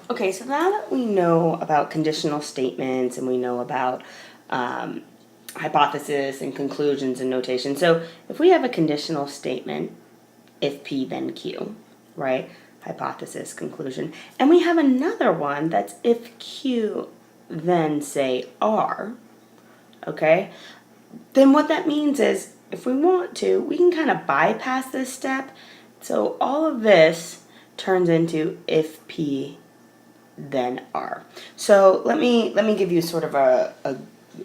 Okay, so now that we know about conditional statements and we know about hypothesis and conclusions and notation. So if we have a conditional statement, if P then Q, right? Hypothesis, conclusion. And we have another one that's if Q then say R, okay? Then what that means is if we want to, we can kind of bypass this step. So all of this turns into if P then R. So let me give you sort of a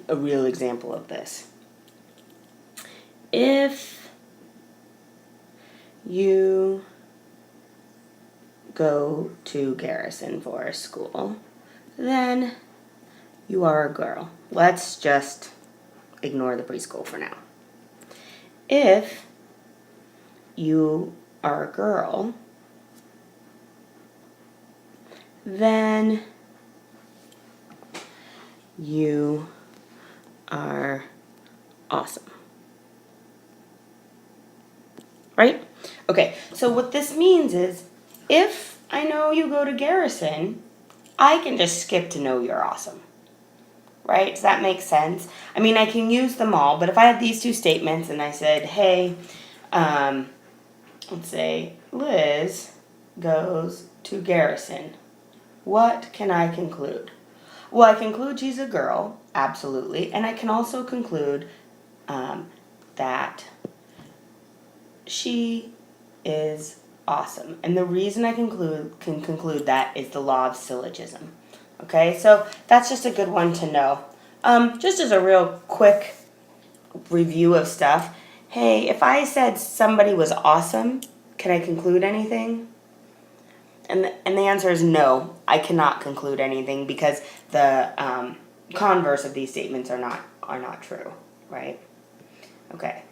real example of this. If you go to Garrison for school, then you are a girl. Let's just ignore the preschool for now. If you are a girl, then you are awesome. Right? Okay, so what this means is if I know you go to Garrison, I can just skip to know you're awesome. Right? Does that make sense? I mean, I can use them all, but if I had these two statements and I said, hey, let's say Liz goes to Garrison, what can I conclude? Well, I conclude she's a girl, absolutely, and I can also conclude that she is awesome. And the reason I can conclude that is the law of syllogism. Okay, so that's just a good one to know. Just as a real quick review of stuff. Hey, if I said somebody was awesome, can I conclude anything? And the answer is no, I cannot conclude anything because the converse of these statements are not true, right? Okay.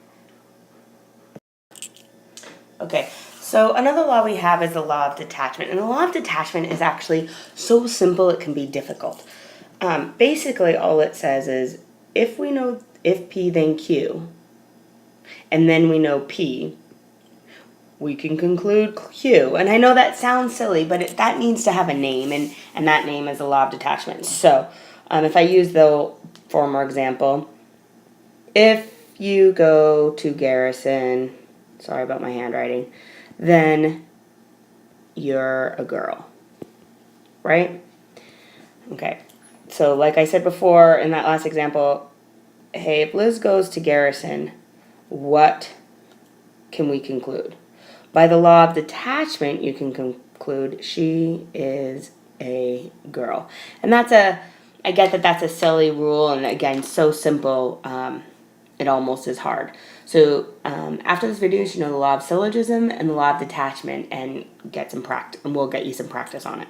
Okay, so another law we have is the law of detachment. And the law of detachment is actually so simple it can be difficult. Basically, all it says is if we know if P then Q, and then we know P, we can conclude Q. And I know that sounds silly, but that needs to have a name, and that name is the law of detachment. So if I use the former example, if you go to Garrison, sorry about my handwriting, then you're a girl, right? Okay, so like I said before in that last example, hey, if Liz goes to Garrison, what can we conclude? By the law of detachment, you can conclude she is a girl. And I get that that's a silly rule, and again, so simple, it almost is hard. So after this video, you should know the law of syllogism and the law of detachment and get some practice, and we'll get you some practice on it.